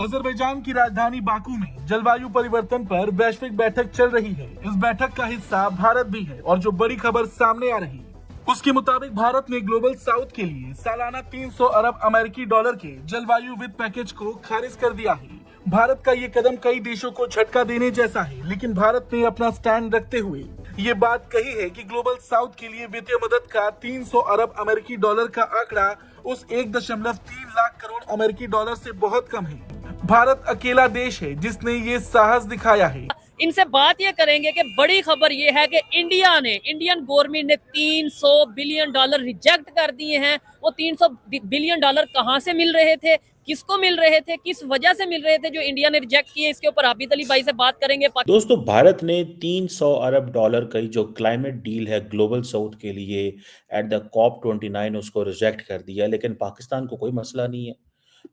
Azerbaijan की राजधानी Baku में जलवायु परिवर्तन पर वैश्विक बैठक चल रही है। इस बैठक का हिस्सा भारत भी है और जो बड़ी खबर सामने आ रही है उसके मुताबिक भारत ने ग्लोबल साउथ के लिए सालाना 300 अरब अमेरिकी डॉलर के जलवायु वित्त पैकेज को खारिज कर दिया है। भारत का ये कदम कई देशों को झटका देने जैसा है, लेकिन भारत ने अपना स्टैंड रखते हुए ये बात कही है कि ग्लोबल साउथ के लिए वित्तीय मदद का 300 अरब अमेरिकी डॉलर का आंकड़ा उस 1.3 लाख करोड़ अमेरिकी डॉलर से बहुत कम है। भारत अकेला देश है जिसने ये साहस दिखाया है। इनसे बात ये करेंगे कि बड़ी खबर ये है कि इंडियन गवर्नमेंट ने 300 बिलियन डॉलर रिजेक्ट कर दिए हैं। वो 300 बिलियन डॉलर कहां से मिल रहे थे, किसको मिल रहे थे, किस वजह से मिल रहे थे जो इंडिया ने रिजेक्ट किए, इसके ऊपर आबिद अली भाई से बात करेंगे। दोस्तों, भारत ने 300 अरब डॉलर का जो क्लाइमेट डील है ग्लोबल साउथ के लिए एट द COP29 उसको रिजेक्ट कर दिया, लेकिन पाकिस्तान को कोई मसला नहीं है।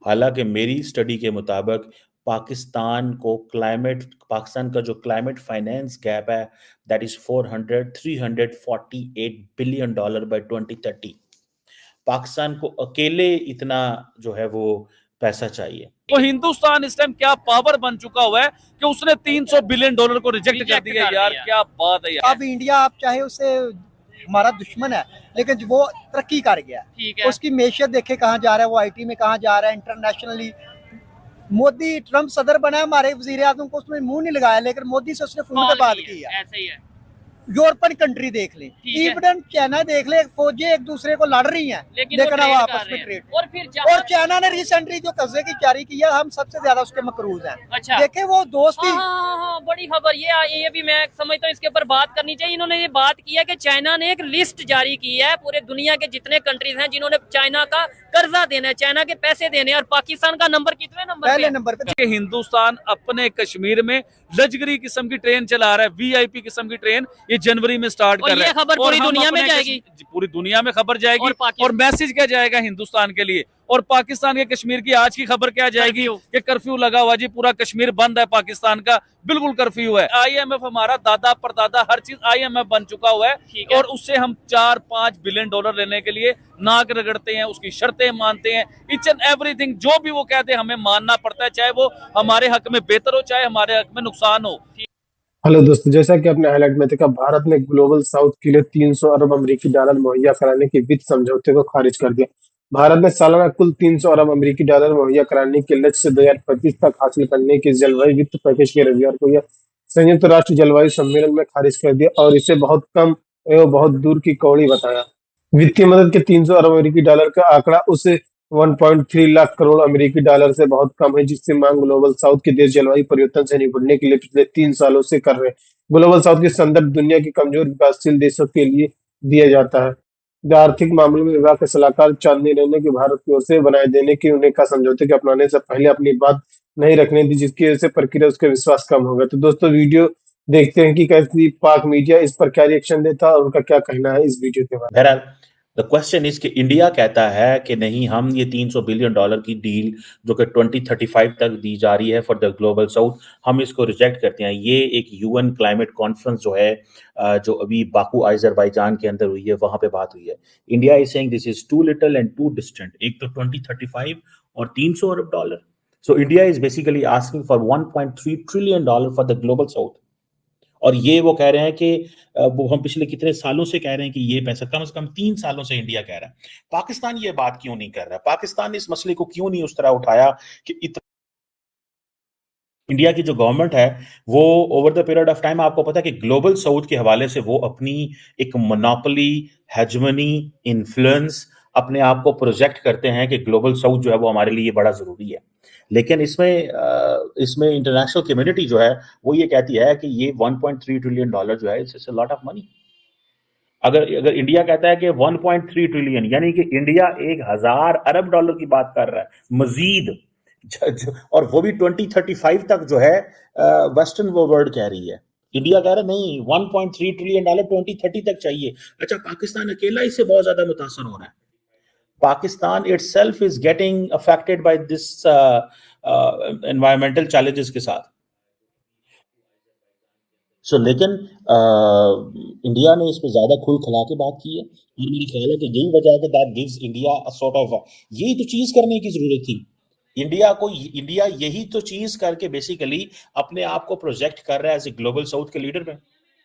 हालांकि मेरी स्टडी के मुताबिक पाकिस्तान का जो क्लाइमेट फाइनेंस गैप है that is 348 billion dollar by 2030। Pakistan को अकेले इतना जो है वो पैसा चाहिए। तो हिंदुस्तान इस टाइम क्या पावर बन चुका हुआ है कि उसने 300 बिलियन डॉलर को रिजेक्ट कर दिया। यार क्या बात है यार। अब इंडिया आप चाहे उससे हमारा दुश्मन है, लेकिन वो तरक्की कर गया है। उसकी मैशियत देखे कहाँ जा रहा है, वो आईटी में कहाँ जा रहा है, इंटरनेशनली। मोदी ट्रम्प सदर बना है, हमारे वजीर आजम को उसमें मुंह नहीं लगाया, लेकिन मोदी से उसने फोन पे बात की है। ऐसे ही है। यूरोपियन कंट्री देख ले, इवन चाइना देख ले, फौजें एक दूसरे को लड़ रही हैं, लेकिन अब आपस में ट्रेड। और चाइना ने रिसेंटली जो कब्जे की जारी किया, हम सबसे ज्यादा उसके मकरूज हैं। अच्छा। देखे वो दोस्ती। हाँ, बड़ी खबर ये भी मैं समझता हूँ इसके ऊपर बात करनी चाहिए। इन्होंने ये बात की है कि चाइना ने एक लिस्ट जारी की है पूरे दुनिया के जितने कंट्रीज हैं जिन्होंने चाइना का कर्जा देना है, चाइना के पैसे देने, और पाकिस्तान का नंबर कितने नंबर पहले नंबर पे। हिंदुस्तान अपने कश्मीर में लग्जरी किस्म की ट्रेन चला रहा है, VIP किस्म की ट्रेन ये जनवरी में स्टार्ट कर रहा है। खबर पूरी दुनिया में जाएगी, पूरी दुनिया में खबर जाएगी। और मैसेज क्या जाएगा हिंदुस्तान के लिए, और पाकिस्तान के कश्मीर की आज की खबर क्या जाएगी कि कर्फ्यू लगा हुआ जी, पूरा कश्मीर बंद है, पाकिस्तान का बिल्कुल कर्फ्यू है। IMF हमारा दादा परदादा हर चीज IMF बन चुका हुआ है, और उससे हम 4-5 बिलियन डॉलर लेने के लिए नाक रगड़ते हैं, उसकी शर्तें मानते हैं, ईच एंड एवरीथिंग जो भी वो कहते हैं हमें मानना पड़ता है, चाहे वो हमारे हक में बेहतर हो चाहे हमारे हक में नुकसान हो। हेलो दोस्तों, जैसा कि आपने हाईलाइट में देखा, भारत ने ग्लोबल साउथ के लिए 300 अरब अमेरिकी डॉलर मुहैया कराने के वित्त समझौते को खारिज कर दिया। भारत ने सालाना कुल 300 अरब अमेरिकी डॉलर मुहैया कराने के लक्ष्य से 2025 तक हासिल करने के जलवायु वित्त पैकेज के रविवार को यह संयुक्त राष्ट्र जलवायु सम्मेलन में खारिज कर दिया और इसे बहुत कम एवं बहुत दूर की कौड़ी बताया। वित्तीय मदद के 300 अरब अमेरिकी डॉलर का आंकड़ा उस 1.3 लाख करोड़ अमेरिकी डॉलर से बहुत कम है, जिससे मांग ग्लोबल साउथ के देश जलवायु परिवर्तन से निपटने के लिए पिछले 3 सालों से कर रहे हैं। ग्लोबल साउथ के संदर्भ दुनिया के कमजोर विकासशील देशों के लिए दिया जाता है। आर्थिक मामलों में विभाग के सलाहकार चांदनी रैना की भारत की ओर से बनाए देने की उन्हें कहा समझौते के अपनाने से पहले अपनी बात नहीं रखने दी, जिसकी वजह से प्रक्रिया उसका विश्वास कम होगा। तो दोस्तों, वीडियो देखते हैं कि कैसी पाक मीडिया इस पर क्या रिएक्शन देता है और उनका क्या कहना है इस वीडियो के बारे में। द क्वेश्चन इज कि इंडिया कहता है कि नहीं, हम ये 300 बिलियन डॉलर की डील जो कि 2035 तक दी जा रही है फॉर द ग्लोबल साउथ, हम इसको रिजेक्ट करते हैं। ये एक UN क्लाइमेट कॉन्फ्रेंस जो है जो अभी बाकू अजरबैजान के अंदर हुई है, वहां पे बात हुई है। India is saying this is too little and too distant. एक तो 2035 और 300 अरब dollar. So India is basically asking for 1.3 trillion dollar for the global south. और ये वो कह रहे हैं कि वो हम पिछले कितने सालों से कह रहे हैं कि ये पैसा कम से कम 3 सालों से इंडिया कह रहा है। पाकिस्तान ये बात क्यों नहीं कर रहा? पाकिस्तान इस मसले को क्यों नहीं उस तरह उठाया कि इंडिया की जो गवर्नमेंट है वो over the period of time, आपको पता है कि ग्लोबल साउथ के हवाले से वो अपनी एक मोनोपोली, हेजमनी, इन्फ्लुएंस अपने आप को प्रोजेक्ट करते हैं कि ग्लोबल साउथ जो है वो हमारे लिए बड़ा जरूरी है। लेकिन इसमें इंटरनेशनल कम्युनिटी जो है वो ये कहती है कि ये 1.3 ट्रिलियन डॉलर जो है it's a lot of money. अगर इंडिया कहता है कि 1.3 ट्रिलियन, यानी कि इंडिया 1000 अरब डॉलर की बात कर रहा है मजीद, और वो भी 2035 तक जो है वेस्टर्न वर्ल्ड कह रही है। इंडिया कह रहा है नहीं, 1.3 ट्रिलियन डॉलर 2030 तक चाहिए। अच्छा, पाकिस्तान अकेला इससे बहुत ज्यादा मुतासर हो रहा है। Pakistan itself is getting affected by this environmental challenges के साथ। लेकिन इंडिया ने इस पे ज्यादा खुल खिला के बात की है, और मेरे ख्याल है कि यही वजह है कि that gives India a sort of, यही तो चीज करने की जरूरत थी। इंडिया यही तो चीज करके बेसिकली अपने आप को प्रोजेक्ट कर रहा है एज ए ग्लोबल साउथ के लीडर में।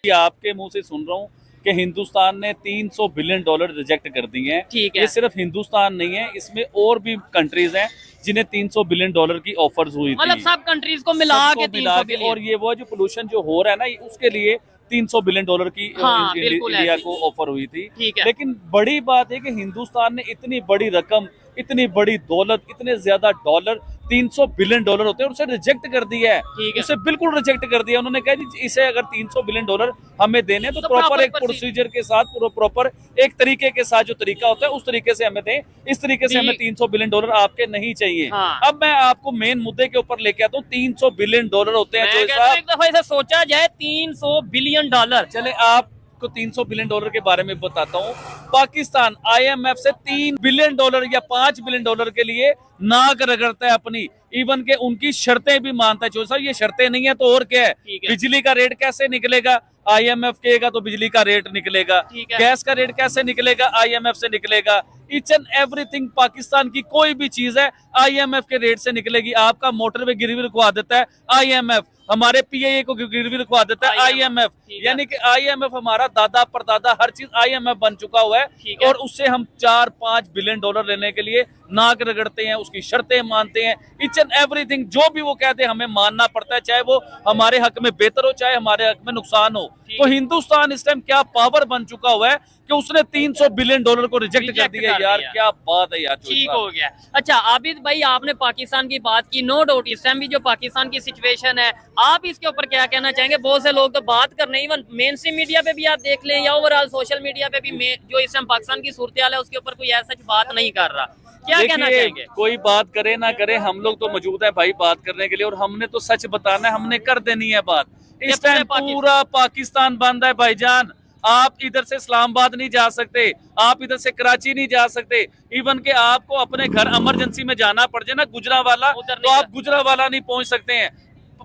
ये आपके मुंह से सुन रहा हूँ कि हिंदुस्तान ने $300 बिलियन रिजेक्ट कर दिए हैं। ठीक है। ये सिर्फ हिंदुस्तान नहीं है, इसमें और भी कंट्रीज हैं जिन्हें $300 बिलियन की ऑफर्स हुई मतलब थी, सब कंट्रीज को मिला के 300 बिलियन। और ये वो जो पोल्यूशन जो हो रहा है ना, उसके लिए $300 बिलियन की हाँ, बिल्कुल इंडिया ऐसे। को ऑफर हुई थी। ठीक है। लेकिन बड़ी बात है कि हिंदुस्तान ने इतनी बड़ी रकम, इतनी बड़ी दौलत, इतने ज्यादा डॉलर, $300 बिलियन होते हैं, उसे रिजेक्ट कर दिया है। ठीक है। उसे बिल्कुल रिजेक्ट कर दिया। उन्होंने कहा जी इसे अगर $300 बिलियन हमें देने हैं तो प्रॉपर एक प्रोसीजर के साथ, प्रॉपर एक तरीके के साथ जो तरीका होता है उस तरीके से हमें दें। इस तरीके से हमें $300 बिलियन आपके नहीं चाहिए। हाँ। अब मैं आपको मेन मुद्दे के ऊपर लेके आता हूँ। $300 बिलियन होते हैं जो साहब, एक दफा इसे सोचा जाए $300 बिलियन। चले आपको $300 बिलियन के बारे में बताता हूँ। पाकिस्तान IMF से $3 बिलियन या $5 बिलियन के लिए नाक रगड़ता है अपनी, इवन के उनकी शर्तें भी मानता है। जो साहब ये शर्तें नहीं है तो और क्या है? बिजली का रेट कैसे निकलेगा? IMF कहेगा तो बिजली का रेट निकलेगा। गैस का रेट कैसे निकलेगा? IMF से निकलेगा। ईच एंड एवरीथिंग पाकिस्तान की कोई भी चीज है IMF के रेट से निकलेगी। आपका मोटरवे गिरवी रखवा देता है IMF, हमारे PIA को गिरवी रखवा देता है IMF। यानी कि IMF हमारा दादा परदादा हर चीज IMF बन चुका हुआ है, और उससे हम $4-5 बिलियन लेने के लिए नाक रगड़ते हैं, उसकी शर्तें मानते हैं। ईच एंड एवरीथिंग जो भी वो कहते हैं हमें मानना पड़ता है, चाहे वो हमारे हक में बेहतर हो चाहे हमारे हक में नुकसान हो। तो हिंदुस्तान इस टाइम क्या पावर बन चुका हुआ है कि उसने $300 बिलियन को रिजेक्ट कर दिया। यार क्या बात है यार। ठीक हो गया। अच्छा आबिद भाई, आपने पाकिस्तान की बात की, नो डाउट इस टाइम भी जो पाकिस्तान की सिचुएशन है, आप इसके ऊपर क्या कहना चाहेंगे? बहुत से लोग तो बात कर रहे हैं, इवन मेन स्ट्रीम मीडिया पे भी आप देख लें या ओवरऑल सोशल मीडिया पे भी जो इस टाइम पाकिस्तान की सूरत हाल है उसके ऊपर कोई ऐसा बात नहीं कर रहा। क्या कहना चाहेंगे? कोई बात करे ना करे, हम लोग तो मौजूद है भाई बात करने के लिए, और हमने तो सच बताना है, हमने कर देनी है बात। इस टाइम पूरा पाकिस्तान बंद है भाईजान। आप इधर से इस्लामाबाद नहीं जा सकते, आप इधर से कराची नहीं जा सकते, इवन के आपको अपने घर इमरजेंसी में जाना पड़ जाए ना गुजरावाला, तो आप गुजरावाला नहीं पहुंच सकते हैं।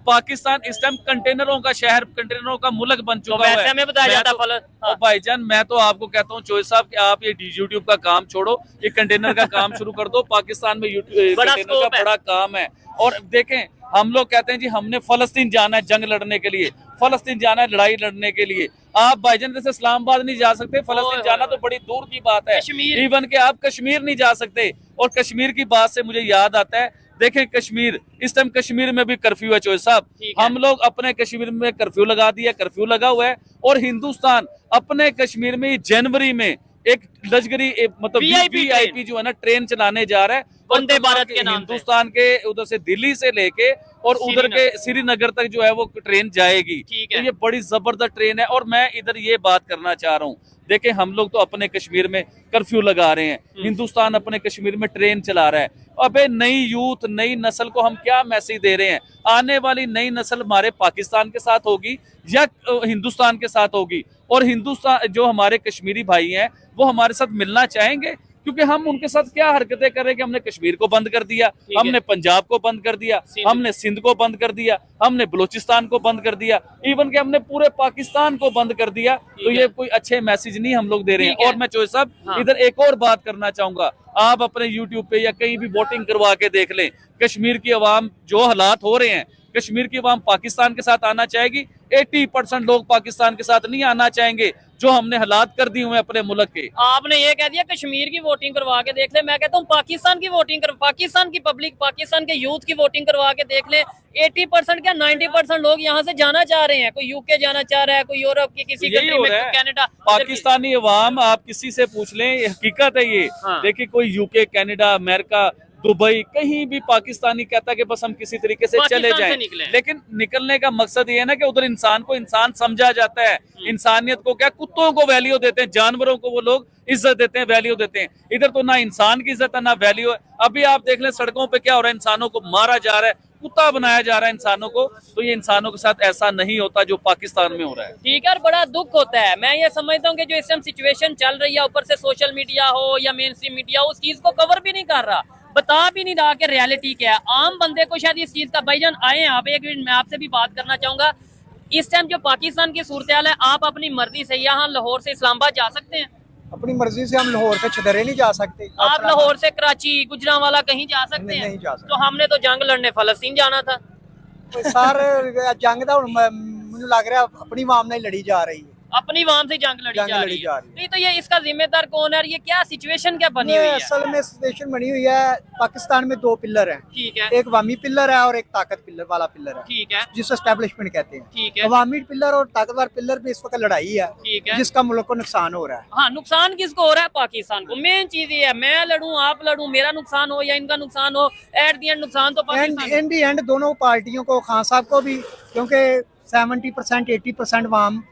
पाकिस्तान इस टाइम कंटेनरों का शहर, कंटेनरों का मुल्क बन चुका है। हमें बताया जाता तो भाईजान मैं तो आपको कहता हूँ चोइस साहब कि आप ये यूट्यूब का काम छोड़ो, ये कंटेनर का काम शुरू कर दो। पाकिस्तान में कंटेनर का बड़ा काम है। और देखें हम लोग कहते हैं जी हमने फलस्तीन जाना है जंग लड़ने के लिए, फलस्तीन जाना है लड़ाई लड़ने के लिए। आप भाईजान जैसे इस्लामाबाद नहीं जा सकते, फलस्तीन जाना तो बड़ी दूर की बात है। इवन के आप कश्मीर नहीं जा सकते। और कश्मीर की बात से मुझे याद आता है, देखें कश्मीर, इस टाइम कश्मीर में भी कर्फ्यू है चोइस साहब। हम लोग अपने कश्मीर में कर्फ्यू लगा दिया, कर्फ्यू लगा हुआ है, और हिंदुस्तान अपने कश्मीर में जनवरी में एक लश्करी मतलब VIP जो है ना ट्रेन चलाने जा रहा है वंदे भारत के नाम पे। हिंदुस्तान के उधर से दिल्ली से लेके और उधर के श्रीनगर तक जो है वो ट्रेन जाएगी। तो ये बड़ी जबरदस्त ट्रेन है। और मैं इधर ये बात करना चाह रहा हूँ, देखें हम लोग तो अपने कश्मीर में कर्फ्यू लगा रहे हैं, हिंदुस्तान अपने कश्मीर में ट्रेन चला रहा है। अबे नई यूथ, नई नस्ल को हम क्या मैसेज दे रहे हैं? आने वाली नई नस्ल हमारे पाकिस्तान के साथ होगी या हिंदुस्तान के साथ होगी? और हिंदुस्तान जो हमारे कश्मीरी भाई हैं वो हमारे साथ मिलना चाहेंगे, क्योंकि हम उनके साथ क्या हरकतें कर रहे हैं कि हमने कश्मीर को बंद कर दिया, हमने पंजाब को बंद कर दिया, हमने सिंध को बंद कर दिया, हमने बलूचिस्तान को बंद कर दिया, इवन के हमने पूरे पाकिस्तान को बंद कर दिया। तो ये कोई अच्छे मैसेज नहीं हम लोग दे रहे हैं। और मैं चोइस साहब इधर एक और बात करना चाहूंगा, आप अपने यूट्यूब पे या कहीं भी वोटिंग करवा के देख लें, कश्मीर की आवाम जो हालात हो रहे हैं, कश्मीर की आवाम पाकिस्तान के साथ आना चाहेगी, 80% लोग पाकिस्तान के साथ नहीं आना चाहेंगे, जो हमने हालात कर दिए हुए अपने मुल्क के। आपने ये कह दिया कश्मीर की वोटिंग करवा के देख ले, मैं कहता हूँ पाकिस्तान की वोटिंग कर, पाकिस्तान की पब्लिक, पाकिस्तान के यूथ की वोटिंग करवा के देख ले। 80% क्या 90% लोग यहाँ से जाना चाह रहे हैं। कोई UK जाना चाह रहा है, कोई यूरोप की किसी कंट्री में, कनाडा। पाकिस्तानी अवाम आप किसी से पूछ लें, ये हकीकत है ये। देखिए कोई UK, कनाडा, अमेरिका, दुबई, कहीं भी पाकिस्तानी कहता है कि बस हम किसी तरीके से चले जाएं, लेकिन निकलने का मकसद ये है ना कि उधर इंसान को इंसान समझा जाता है, इंसानियत को क्या, कुत्तों को वैल्यू देते हैं, जानवरों को वो लोग इज्जत देते हैं, वैल्यू देते हैं। इधर तो ना इंसान की इज्जत है ना वैल्यू है। अभी आप देख लें सड़कों पे क्या हो रहा है, इंसानों को मारा जा रहा है, कुत्ता बनाया जा रहा है इंसानों को। तो ये इंसानों के साथ ऐसा नहीं होता जो पाकिस्तान में हो रहा है। ठीक है, और बड़ा दुख होता है। मैं ये समझता हूँ कि जो इस टाइम सिचुएशन चल रही है, ऊपर से सोशल मीडिया हो या मेन स्ट्रीम मीडिया हो, उस चीज को कवर भी नहीं कर रहा, बता भी नहीं रहा कि रियलिटी क्या है। आम बंदे को शायद इस चीज का, भाईजान आए यहाँ पे, एक मिनट मैं आपसे भी बात करना चाहूंगा। इस टाइम जो पाकिस्तान की सूरत हाल है, आप अपनी मर्जी से यहाँ लाहौर से इस्लामाबाद जा सकते हैं? अपनी मर्जी से हम लाहौर से छदरे नहीं जा सकते। आप लाहौर से कराची, गुजरांवाला कहीं जा सकते हैं? नहीं जा सकते। तो हमने तो जंग लड़ने फलस्तीन जाना था। सर जंग दा हुण मैनूं लग रहा अपनी वाम नाल लड़ी जा रही है। अपनी वाम से जंग लड़ी जा रही है। नहीं तो ये इसका जिम्मेदार कौन है और ये क्या सिचुएशन क्या बनी हुई है? असल में सिचुएशन बनी हुई है, पाकिस्तान में दो पिलर हैं। ठीक है। एक अवामी पिलर है और एक ताकत पिलर वाला पिलर है। ठीक है। जिसे एस्टेब्लिशमेंट कहते हैं। ठीक है। अवामी पिलर और ताकतवर पिलर पे इस वक्त लड़ाई है। ठीक है। जिसका मुल्क को नुकसान हो रहा है। हाँ, नुकसान किसको हो रहा है? पाकिस्तान को। मेन चीज ये है, मैं लड़ूं आप लड़ूं, मेरा नुकसान हो या इनका नुकसान हो, एट दी एंड नुकसान तो पाकिस्तान। इन दी एंड दोनों पार्टियों को, खान साहब को भी, क्योंकि 70% 80% वाम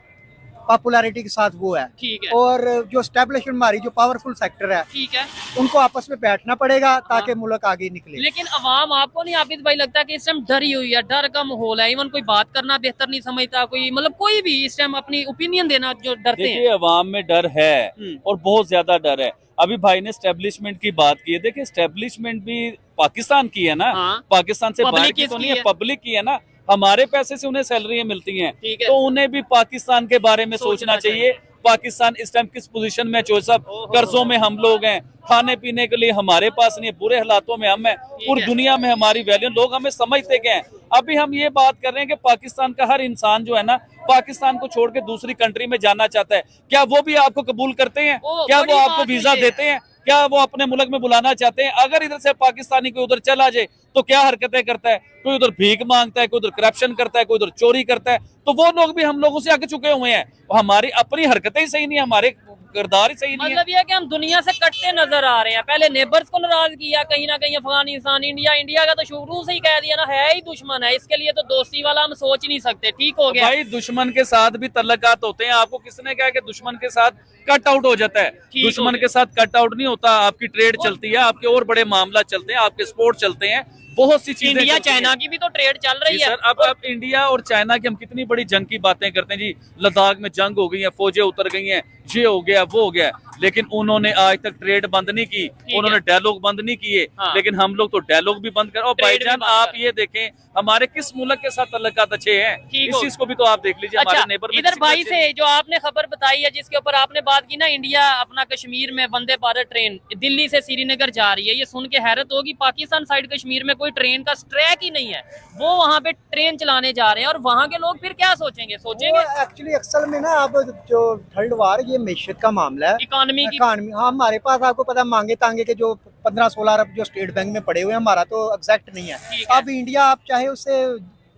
पॉपुलैरिटी के साथ वो है। ठीक है। और जो एस्टेब्लिशमेंट हमारी जो पावरफुल सेक्टर है, ठीक है, उनको आपस में बैठना पड़ेगा ताकि मुल्क आगे निकले। लेकिन अवाम आपको नहीं आबिद भाई लगता है कि इस टाइम डरी हुई है, डर का माहौल है, इवन कोई बात करना बेहतर नहीं समझता, कोई मतलब कोई भी इस टाइम अपनी ओपिनियन देना जो डरते हैं? देखिए अवाम में डर है और बहुत ज्यादा डर है। अभी भाई ने स्टैब्लिशमेंट की बात की है, देखिए स्टैब्लिशमेंट भी पाकिस्तान की है ना। हाँ। पाकिस्तान से बाहर पब्लिक की तो किसकी नहीं है, है? पब्लिक की है ना। हमारे पैसे से उन्हें सैलरियां मिलती हैं, ठीक है। तो उन्हें भी पाकिस्तान के बारे में सोचना चाहिए। पाकिस्तान इस टाइम किस पोजीशन में, जो सब कर्जों में हम लोग हैं, खाने पीने के लिए हमारे पास नहीं है, बुरे हालातों में हम हैं, पूरी दुनिया में हमारी वैल्यू, लोग हमें समझते क्या हैं। अभी हम ये बात कर रहे हैं कि पाकिस्तान का हर इंसान जो है ना, पाकिस्तान को छोड़ के दूसरी कंट्री में जाना चाहता है। क्या वो भी आपको कबूल करते हैं? क्या वो आपको वीजा देते हैं? क्या वो अपने मुल्क में बुलाना चाहते हैं? अगर इधर से पाकिस्तानी कोई उधर चला जाए तो क्या हरकतें करता है? कोई उधर भीख मांगता है, कोई उधर करप्शन करता है, कोई उधर चोरी करता है, तो वो लोग भी हम लोगों से आगे चुके हुए हैं। हमारी अपनी हरकतें ही सही नहीं, हमारे किरदार ही सही नहीं है। मतलब ये है कि हम दुनिया से कटते नजर आ रहे हैं। पहले नेबर्स को नाराज किया, कहीं ना कहीं अफगानिस्तान, इंडिया का तो शुरू से ही कह दिया ना, है ही दुश्मन है, इसके लिए तो दोस्ती वाला हम सोच ही नहीं सकते। ठीक हो गया भाई, दुश्मन के साथ भी तल्लकात होते हैं। आपको किसने कहा कि दुश्मन के साथ कट आउट हो जाता है? दुश्मन के साथ कट आउट नहीं होता। आपकी ट्रेड चलती है, आपके और बड़े मामला चलते हैं, आपके स्पोर्ट चलते हैं, बहुत सी चीजें। इंडिया चाइना की भी तो ट्रेड चल रही है सर। अब इंडिया और चाइना की हम कितनी बड़ी जंग की बातें करते हैं जी। लद्दाख में जंग हो गई है, फौजें उतर गई हैं, ये हो गया वो हो गया, लेकिन उन्होंने आज तक ट्रेड बंद नहीं की, उन्होंने डायलॉग बंद नहीं किए। हाँ। लेकिन हम लोग तो डायलॉग भी बंद कर। और भाईजान आप ये देखें हमारे किस मुल्क के साथ तल्लकात अच्छे हैं, इस चीज को भी तो आप देख लीजिए। अच्छा, हमारे नेबर में इधर भाई से जो आपने खबर बताई है, जिसके ऊपर आपने बात की ना, इंडिया अपना कश्मीर में वंदे भारत ट्रेन दिल्ली से श्रीनगर जा रही है, ये सुन के हैरत होगी। पाकिस्तान साइड कश्मीर में कोई ट्रेन का ट्रैक ही नहीं है, वो वहाँ पे ट्रेन चलाने जा रहे हैं, और वहाँ के लोग फिर क्या सोचेंगे? एक्चुअली अक्सर में ना, अब जो थर्ड वार ये मैशत का मामला है, इकोनॉमी की। हाँ, हमारे पास आपको पता मांगे तांगे के जो 15-16 अरब जो स्टेट बैंक में पड़े हुए हैं, हमारा तो एग्जैक्ट नहीं है। अब इंडिया आप चाहे उससे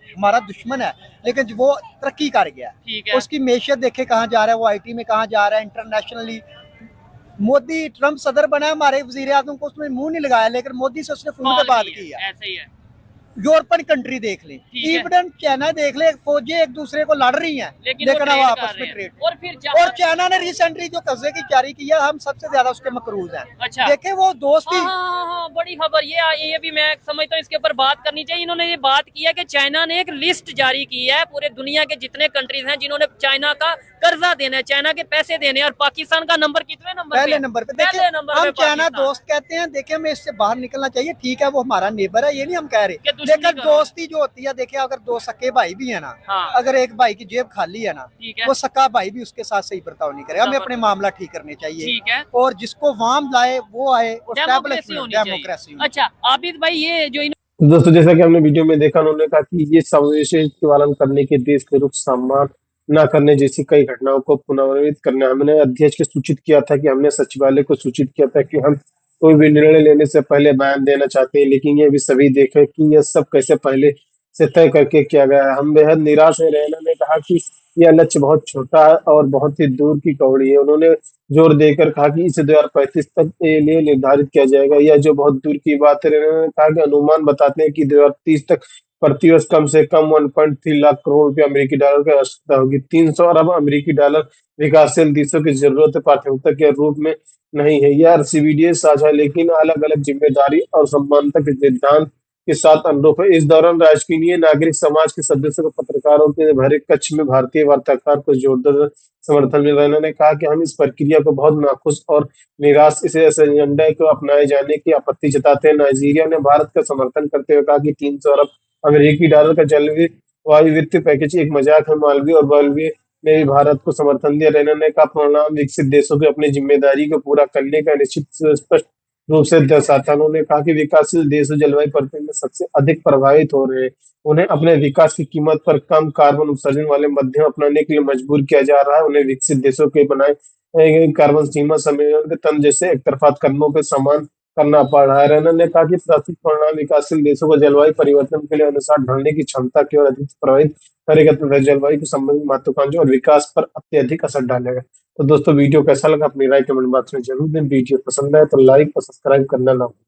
हमारा दुश्मन है, लेकिन वो तरक्की कर गया है। उसकी मैशत देखे कहाँ जा रहा है, वो IT में कहाँ जा रहा है, इंटरनेशनली। मोदी ट्रम्प सदर बना है, हमारे वजीर आजम को उसमें मुंह नहीं लगाया, लेकिन मोदी से उसने फोन पे बात की है। ऐसे ही है। यूरोपियन कंट्री देख ले, इवन चाइना देख ले, फौजें एक दूसरे को लड़ रही हैं, लेकिन अब आपस में ट्रेड। और चाइना ने रिसेंटली जो कर्जे की जारी किया, हम सबसे ज्यादा उसके मकरूज हैं। अच्छा। देखे वो दोस्ती। हाँ, बड़ी खबर ये भी मैं समझता हूँ इसके ऊपर बात करनी चाहिए। इन्होंने ये बात की है कि चाइना ने एक लिस्ट जारी की है पूरे दुनिया के जितने कंट्रीज हैं जिन्होंने चाइना का कर्जा देना है, चाइना के पैसे देने हैं, और पाकिस्तान का नंबर कितने नंबर? पहले नंबर पे। देखिए हम चाइना दोस्त कहते हैं, देखिए हमें इससे बाहर निकलना चाहिए। ठीक है, वो हमारा नेबर है, ये नहीं हम कह रहे, लेकिन दोस्ती जो होती है, देखिए अगर दो सक्के भाई भी है ना, अगर एक भाई की जेब खाली है ना, वो सक्का भाई भी उसके साथ सही बर्ताव नहीं करे। हमें अपने मामला ठीक करने चाहिए, और जिसको वाम लाए वो आए, डेमोक्रेसी। अच्छा आबिद भाई, ये जो दोस्तों जैसा कि हमने वीडियो में देखा, उन्होंने कहा कि ये संवेदनशील पालन करने के देश के रुख सम्मान न करने जैसी कई घटनाओं को पुनरावृत्त करना। हमने अध्यक्ष को सूचित किया था कि हमने सचिवालय को सूचित किया था कि हम कोई भी निर्णय लेने से पहले बयान देना चाहते हैं, लेकिन ये भी सभी देखें कि यह सब कैसे पहले से तय करके किया गया है। हम बेहद निराश हैं। रैना ने कहा कि यह लक्ष्य बहुत छोटा और बहुत ही दूर की कौड़ी है। उन्होंने जोर देकर कहा कि इसे 2035 तक के लिए निर्धारित किया जाएगा। यह जो बहुत दूर की बात है। रैना ने कहा कि अनुमान बताते हैं कि 2030 तक प्रतिवर्ष कम से कम 1.3 लाख करोड़ रुपया अमेरिकी डॉलर की आवश्यकता होगी। 300 अरब अमेरिकी डॉलर विकासशील देशों की जरूरत प्राथमिकता के रूप में नहीं है। यह CBDA साझा लेकिन अलग अलग जिम्मेदारी और समानता के सिद्धांत के साथ अनुरूप है। इस दौरान राजकीय नागरिक समाज के सदस्यों को, पत्रकारों के भरे कक्ष में भारतीय वार्ताकार को जोरदार समर्थन मिल रहा है। उन्होंने कहा कि हम इस प्रक्रिया को बहुत नाखुश और निराश इस एजेंडा को अपनाए जाने की आपत्ति जताते हैं। नाइजीरिया ने भारत का समर्थन करते हुए कहा कि 300 अरब अमेरिकी डॉलर का जलवायु वित्त पैकेज एक मजाक है। मालवीय और बल्गेरिया में भी भारत को समर्थन दिया। रैना ने कहा परिणाम विकसित देशों की अपनी जिम्मेदारी को पूरा करने का निश्चित स्पष्ट रूप से दर्शाता। उन्होंने कहा कि विकासशील देश जलवायु परिवर्तन में सबसे अधिक प्रभावित हो रहे हैं। उन्हें अपने विकास की कीमत पर कम कार्बन उत्सर्जन वाले माध्यम अपनाने के लिए मजबूर किया जा रहा है। उन्हें विकसित देशों के बनाए गए कार्बन सीमा सम्मेलन के तंत्र जैसे एक तरफा कदमों के समान करना पड़ रहा है। रैना ने कहा कि प्राथमिक परिणाम विकासशील देशों को जलवायु परिवर्तन के लिए अनुसार ढलने की क्षमता की ओर अधिक प्रभावित करेगा तथा जलवायु के संबंधित महत्वाकांक्षाओं और विकास पर अत्यधिक असर डालेगा। तो दोस्तों वीडियो कैसा लगा अपनी राय कमेंट बॉक्स में जरूर दें। वीडियो पसंद आए तो लाइक और सब्सक्राइब करना ना भूलें।